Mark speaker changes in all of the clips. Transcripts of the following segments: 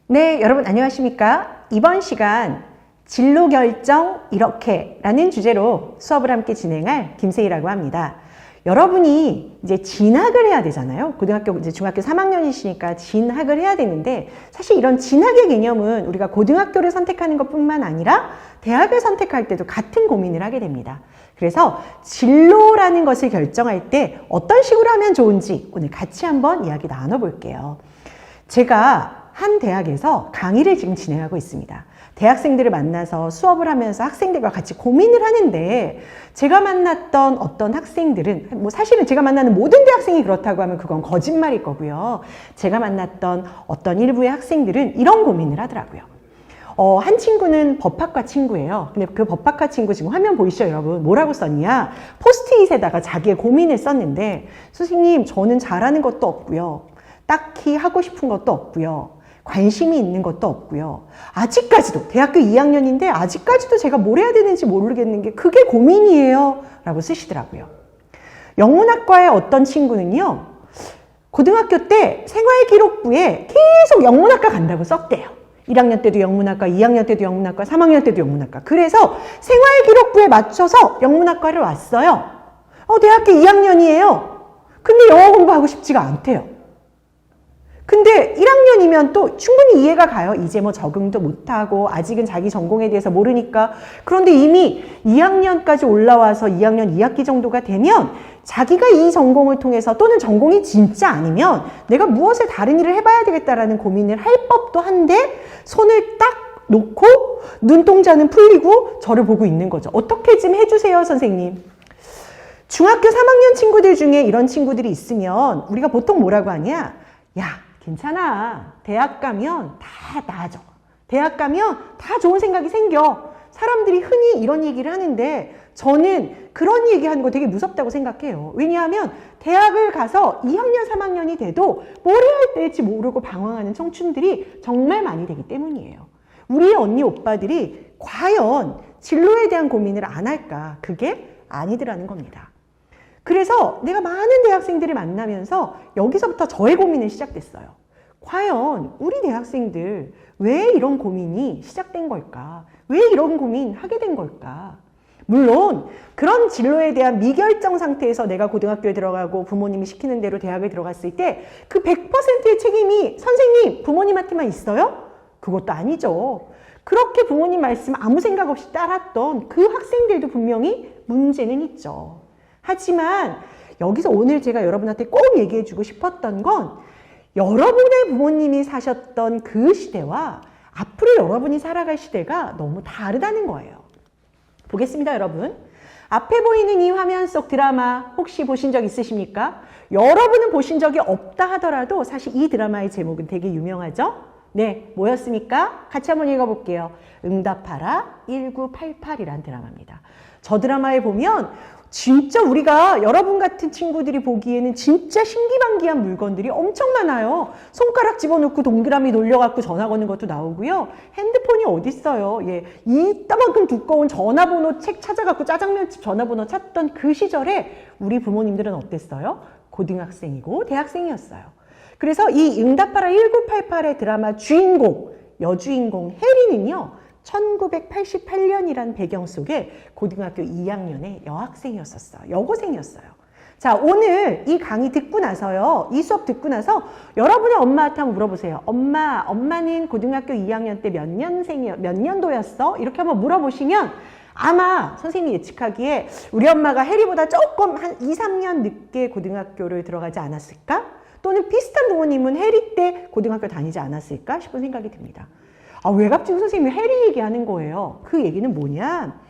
Speaker 1: 네, 여러분 안녕하십니까? 이번 시간 진로 결정 이렇게 라는 주제로 수업을 함께 진행할 김세희라고 합니다. 여러분이 이제 진학을 해야 되잖아요. 고등학교, 이제 중학교 3학년이시니까 진학을 해야 되는데, 사실 이런 진학의 개념은 우리가 고등학교를 선택하는 것 뿐만 아니라 대학을 선택할 때도 같은 고민을 하게 됩니다. 그래서 진로라는 것을 결정할 때 어떤 식으로 하면 좋은지 오늘 같이 한번 이야기 나눠볼게요. 제가 한 대학에서 강의를 지금 진행하고 있습니다. 대학생들을 만나서 수업을 하면서 학생들과 같이 고민을 하는데, 제가 만났던 어떤 학생들은, 사실은 제가 만나는 모든 대학생이 그렇다고 하면 그건 거짓말일 거고요. 제가 만났던 어떤 일부의 학생들은 이런 고민을 하더라고요. 한 친구는 법학과 친구예요. 근데 그 법학과 친구 지금 화면 보이시죠, 여러분? 뭐라고 썼냐? 포스트잇에다가 자기의 고민을 썼는데, 선생님, 저는 잘하는 것도 없고요. 딱히 하고 싶은 것도 없고요. 관심이 있는 것도 없고요. 아직까지도 대학교 2학년인데 아직까지도 제가 뭘 해야 되는지 모르겠는 게 그게 고민이에요 라고 쓰시더라고요. 영문학과의 어떤 친구는요, 고등학교 때 생활기록부에 계속 영문학과 간다고 썼대요. 1학년 때도 영문학과, 2학년 때도 영문학과, 3학년 때도 영문학과. 그래서 생활기록부에 맞춰서 영문학과를 왔어요. 대학교 2학년이에요. 근데 영어 공부하고 싶지가 않대요. 근데 1학년이면 또 충분히 이해가 가요. 이제 뭐 적응도 못하고 아직은 자기 전공에 대해서 모르니까. 그런데 이미 2학년까지 올라와서 2학년 2학기 정도가 되면 자기가 이 전공을 통해서, 또는 전공이 진짜 아니면 내가 무엇을 다른 일을 해봐야 되겠다라는 고민을 할 법도 한데, 손을 딱 놓고 눈동자는 풀리고 저를 보고 있는 거죠. 어떻게 좀 해주세요, 선생님. 중학교 3학년 친구들 중에 이런 친구들이 있으면 우리가 보통 뭐라고 하냐? 야, 괜찮아. 대학 가면 다 나아져. 대학 가면 다 좋은 생각이 생겨. 사람들이 흔히 이런 얘기를 하는데, 저는 그런 얘기하는 거 되게 무섭다고 생각해요. 왜냐하면 대학을 가서 2학년, 3학년이 돼도 뭘 해야 될지 모르고 방황하는 청춘들이 정말 많이 되기 때문이에요. 우리 언니, 오빠들이 과연 진로에 대한 고민을 안 할까? 그게 아니더라는 겁니다. 그래서 내가 많은 대학생들을 만나면서 여기서부터 저의 고민이 시작됐어요. 과연 우리 대학생들 왜 이런 고민이 시작된 걸까? 왜 이런 고민 하게 된 걸까? 물론 그런 진로에 대한 미결정 상태에서 내가 고등학교에 들어가고 부모님이 시키는 대로 대학에 들어갔을 때 그 100%의 책임이 선생님, 부모님한테만 있어요? 그것도 아니죠. 그렇게 부모님 말씀 아무 생각 없이 따랐던 그 학생들도 분명히 문제는 있죠. 하지만 여기서 오늘 제가 여러분한테 꼭 얘기해주고 싶었던 건, 여러분의 부모님이 사셨던 그 시대와 앞으로 여러분이 살아갈 시대가 너무 다르다는 거예요. 보겠습니다, 여러분. 앞에 보이는 이 화면 속 드라마 혹시 보신 적 있으십니까? 여러분은 보신 적이 없다 하더라도 사실 이 드라마의 제목은 되게 유명하죠? 네, 뭐였습니까? 같이 한번 읽어볼게요. 응답하라 1988이란 드라마입니다. 저 드라마에 보면 진짜 우리가, 여러분 같은 친구들이 보기에는 진짜 신기반기한 물건들이 엄청 많아요. 손가락 집어넣고 동그라미 돌려갖고 전화 거는 것도 나오고요. 핸드폰이 어딨어요. 예, 이따만큼 두꺼운 전화번호 책 찾아갖고 짜장면집 전화번호 찾던 그 시절에 우리 부모님들은 어땠어요? 고등학생이고 대학생이었어요. 그래서 이 응답하라 1988의 드라마 주인공, 여주인공 혜리는요, 1988년이란 배경 속에 고등학교 2학년의 여학생이었었어요. 여고생이었어요. 자, 오늘 이 강의 듣고 나서요, 이 수업 듣고 나서 여러분의 엄마한테 한번 물어보세요. 엄마는 고등학교 2학년 때 몇 년도였어? 이렇게 한번 물어보시면 아마 선생님이 예측하기에 우리 엄마가 혜리보다 조금 한 2, 3년 늦게 고등학교를 들어가지 않았을까? 또는 비슷한 부모님은 혜리 때 고등학교 다니지 않았을까 싶은 생각이 듭니다. 외갓집 선생님이 혜리 얘기하는 거예요. 그 얘기는 뭐냐?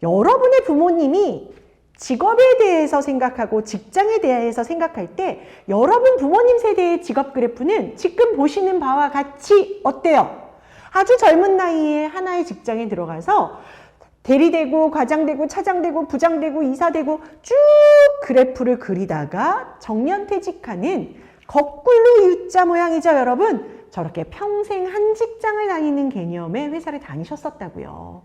Speaker 1: 여러분의 부모님이 직업에 대해서 생각하고 직장에 대해서 생각할 때 여러분 부모님 세대의 직업 그래프는 지금 보시는 바와 같이 어때요? 아주 젊은 나이에 하나의 직장에 들어가서 대리되고 과장되고 차장되고 부장되고 이사되고 쭉 그래프를 그리다가 정년퇴직하는 거꾸로 U자 모양이죠, 여러분? 저렇게 평생 한 직장을 다니는 개념의 회사를 다니셨었다고요.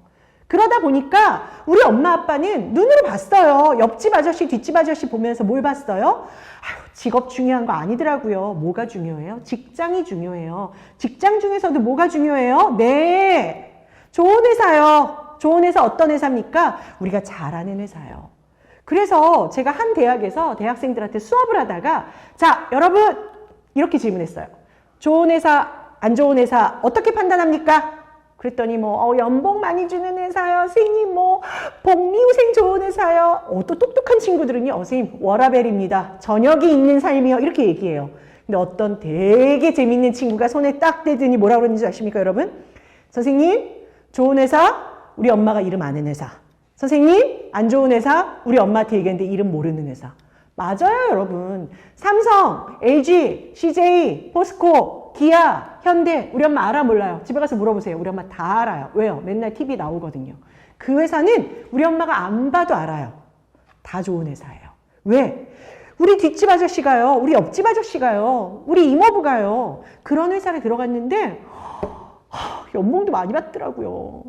Speaker 1: 그러다 보니까 우리 엄마 아빠는 눈으로 봤어요. 옆집 아저씨, 뒷집 아저씨 보면서 뭘 봤어요? 아유, 직업 중요한 거 아니더라고요. 뭐가 중요해요? 직장이 중요해요. 직장 중에서도 뭐가 중요해요? 네, 좋은 회사요. 좋은 회사 어떤 회사입니까? 우리가 잘하는 회사요. 그래서 제가 한 대학에서 대학생들한테 수업을 하다가 자, 여러분 이렇게 질문했어요. 좋은 회사, 안 좋은 회사 어떻게 판단합니까? 그랬더니 연봉 많이 주는 회사요. 선생님 복리후생 좋은 회사요. 또 똑똑한 친구들은요. 선생님 워라벨입니다. 저녁이 있는 삶이요. 이렇게 얘기해요. 근데 어떤 되게 재밌는 친구가 손에 딱 대더니 뭐라고 그러는지 아십니까 여러분? 선생님 좋은 회사 우리 엄마가 이름 아는 회사. 선생님 안 좋은 회사 우리 엄마한테 얘기했는데 이름 모르는 회사. 맞아요 여러분. 삼성, LG, CJ, 포스코, 기아, 현대 우리 엄마 알아 몰라요? 집에 가서 물어보세요. 우리 엄마 다 알아요. 왜요? 맨날 TV 나오거든요. 그 회사는 우리 엄마가 안 봐도 알아요. 다 좋은 회사예요. 왜? 우리 뒷집 아저씨가요. 우리 옆집 아저씨가요. 우리 이모부가요. 그런 회사를 들어갔는데 연봉도 많이 받더라고요.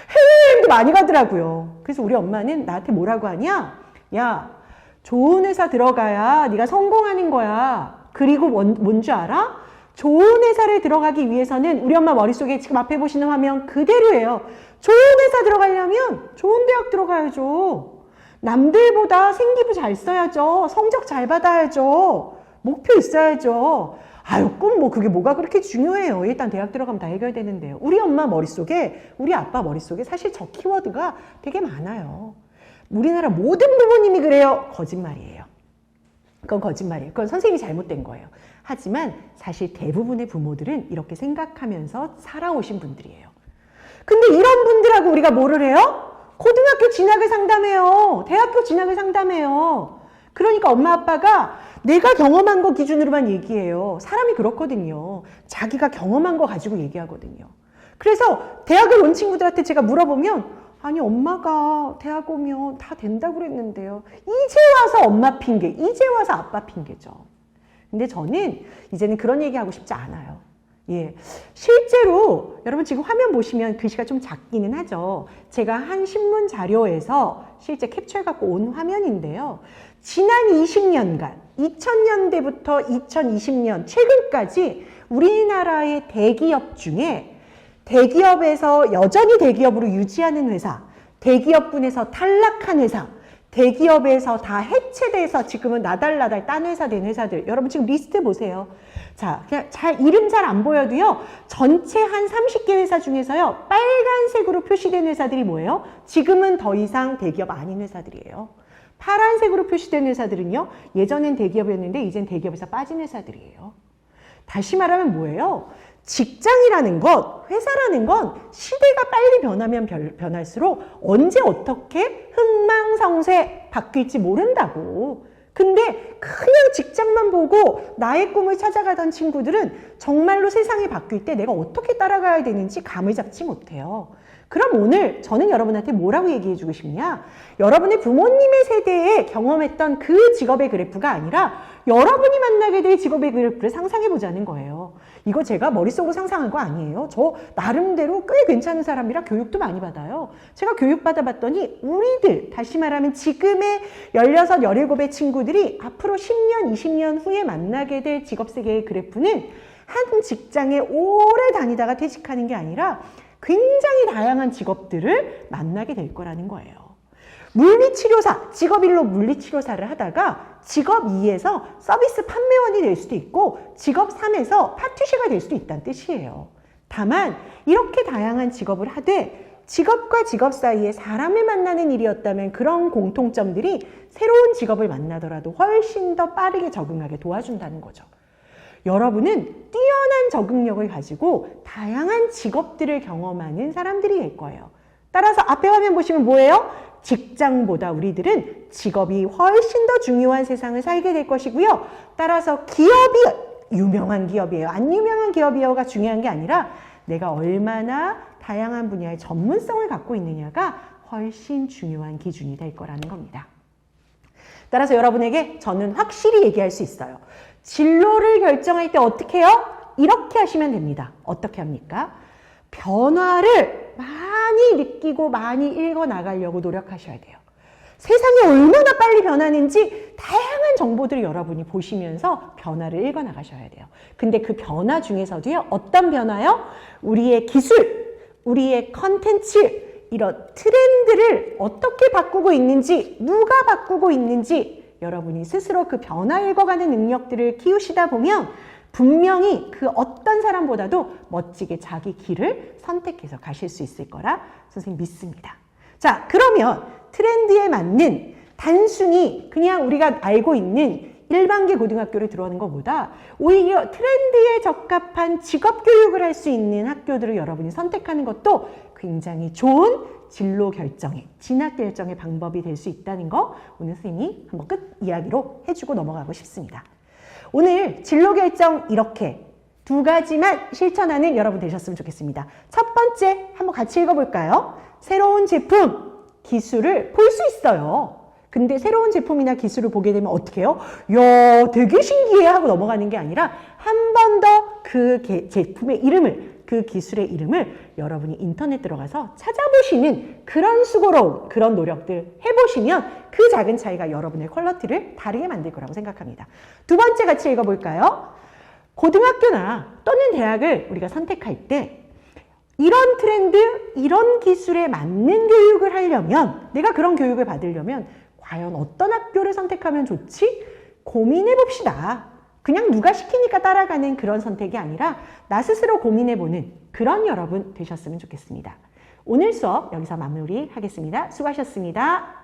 Speaker 1: 해외여행도 많이 가더라고요. 그래서 우리 엄마는 나한테 뭐라고 하냐? 야, 좋은 회사 들어가야 네가 성공하는 거야. 그리고 뭔지 알아? 좋은 회사를 들어가기 위해서는 우리 엄마 머릿속에 지금 앞에 보시는 화면 그대로예요. 좋은 회사 들어가려면 좋은 대학 들어가야죠. 남들보다 생기부 잘 써야죠. 성적 잘 받아야죠. 목표 있어야죠. 아유, 꿈 그게 뭐가 그렇게 중요해요. 일단 대학 들어가면 다 해결되는데요. 우리 엄마 머릿속에, 우리 아빠 머릿속에 사실 저 키워드가 되게 많아요. 우리나라 모든 부모님이 그래요. 거짓말이에요. 그건 거짓말이에요. 그건 선생님이 잘못된 거예요. 하지만 사실 대부분의 부모들은 이렇게 생각하면서 살아오신 분들이에요. 근데 이런 분들하고 우리가 뭐를 해요? 고등학교 진학을 상담해요. 대학교 진학을 상담해요. 그러니까 엄마 아빠가 내가 경험한 거 기준으로만 얘기해요. 사람이 그렇거든요. 자기가 경험한 거 가지고 얘기하거든요. 그래서 대학을 온 친구들한테 제가 물어보면 아니 엄마가 대학 오면 다 된다고 그랬는데요. 이제 와서 엄마 핑계, 이제 와서 아빠 핑계죠. 근데 저는 이제는 그런 얘기하고 싶지 않아요. 예, 실제로 여러분 지금 화면 보시면 글씨가 좀 작기는 하죠. 제가 한 신문 자료에서 실제 캡처해갖고 온 화면인데요. 지난 20년간 2000년대부터 2020년 최근까지 우리나라의 대기업 중에 대기업에서 여전히 대기업으로 유지하는 회사, 대기업군에서 탈락한 회사, 대기업에서 다 해체돼서 지금은 나달나달 딴 회사 된 회사들. 여러분 지금 리스트 보세요. 자, 그냥 이름 잘 안 보여도요. 전체 한 30개 회사 중에서요. 빨간색으로 표시된 회사들이 뭐예요? 지금은 더 이상 대기업 아닌 회사들이에요. 파란색으로 표시된 회사들은요. 예전엔 대기업이었는데 이젠 대기업에서 빠진 회사들이에요. 다시 말하면 뭐예요? 직장이라는 것, 회사라는 건 시대가 빨리 변하면 변할수록 언제 어떻게 흥망성쇠 바뀔지 모른다고. 근데 그냥 직장만 보고 나의 꿈을 찾아가던 친구들은 정말로 세상이 바뀔 때 내가 어떻게 따라가야 되는지 감을 잡지 못해요. 그럼 오늘 저는 여러분한테 뭐라고 얘기해 주고 싶냐? 여러분의 부모님의 세대에 경험했던 그 직업의 그래프가 아니라 여러분이 만나게 될 직업의 그래프를 상상해 보자는 거예요. 이거 제가 머릿속으로 상상한 거 아니에요. 저 나름대로 꽤 괜찮은 사람이라 교육도 많이 받아요. 제가 교육 받아봤더니 우리들, 다시 말하면 지금의 16, 17의 친구들이 앞으로 10년, 20년 후에 만나게 될 직업세계의 그래프는 한 직장에 오래 다니다가 퇴직하는 게 아니라 굉장히 다양한 직업들을 만나게 될 거라는 거예요. 물리치료사, 직업 1로 물리치료사를 하다가 직업 2에서 서비스 판매원이 될 수도 있고 직업 3에서 파티시가 될 수도 있다는 뜻이에요. 다만 이렇게 다양한 직업을 하되 직업과 직업 사이에 사람을 만나는 일이었다면 그런 공통점들이 새로운 직업을 만나더라도 훨씬 더 빠르게 적응하게 도와준다는 거죠. 여러분은 뛰어난 적응력을 가지고 다양한 직업들을 경험하는 사람들이 될 거예요. 따라서 앞에 화면 보시면 뭐예요? 직장보다 우리들은 직업이 훨씬 더 중요한 세상을 살게 될 것이고요. 따라서 기업이 유명한 기업이에요, 안 유명한 기업이에요가 중요한 게 아니라 내가 얼마나 다양한 분야의 전문성을 갖고 있느냐가 훨씬 중요한 기준이 될 거라는 겁니다. 따라서 여러분에게 저는 확실히 얘기할 수 있어요. 진로를 결정할 때 어떻게 해요? 이렇게 하시면 됩니다. 어떻게 합니까? 변화를 많이 많이 느끼고 많이 읽어 나가려고 노력하셔야 돼요. 세상이 얼마나 빨리 변하는지 다양한 정보들을 여러분이 보시면서 변화를 읽어 나가셔야 돼요. 근데 그 변화 중에서도요, 어떤 변화요? 우리의 기술, 우리의 컨텐츠, 이런 트렌드를 어떻게 바꾸고 있는지, 누가 바꾸고 있는지 여러분이 스스로 그 변화 읽어가는 능력들을 키우시다 보면 분명히 그 어떤 사람보다도 멋지게 자기 길을 선택해서 가실 수 있을 거라 선생님 믿습니다. 자, 그러면 트렌드에 맞는 단순히 그냥 우리가 알고 있는 일반계 고등학교를 들어가는 것보다 오히려 트렌드에 적합한 직업 교육을 할 수 있는 학교들을 여러분이 선택하는 것도 굉장히 좋은 진로 결정의, 진학 결정의 방법이 될 수 있다는 거 오늘 선생님이 한번 끝 이야기로 해주고 넘어가고 싶습니다. 오늘 진로 결정 이렇게 두 가지만 실천하는 여러분 되셨으면 좋겠습니다. 첫 번째 한번 같이 읽어볼까요? 새로운 제품, 기술을 볼 수 있어요. 근데 새로운 제품이나 기술을 보게 되면 어떻게 해요? 야, 되게 신기해 하고 넘어가는 게 아니라 한 번 더 그 제품의 이름을, 그 기술의 이름을 여러분이 인터넷 들어가서 찾아보시는 그런 수고로운 그런 노력들 해보시면 그 작은 차이가 여러분의 퀄리티를 다르게 만들 거라고 생각합니다. 두 번째 같이 읽어볼까요? 고등학교나 또는 대학을 우리가 선택할 때 이런 트렌드, 이런 기술에 맞는 교육을 하려면, 내가 그런 교육을 받으려면 과연 어떤 학교를 선택하면 좋지? 고민해 봅시다. 그냥 누가 시키니까 따라가는 그런 선택이 아니라 나 스스로 고민해 보는 그런 여러분 되셨으면 좋겠습니다. 오늘 수업 여기서 마무리하겠습니다. 수고하셨습니다.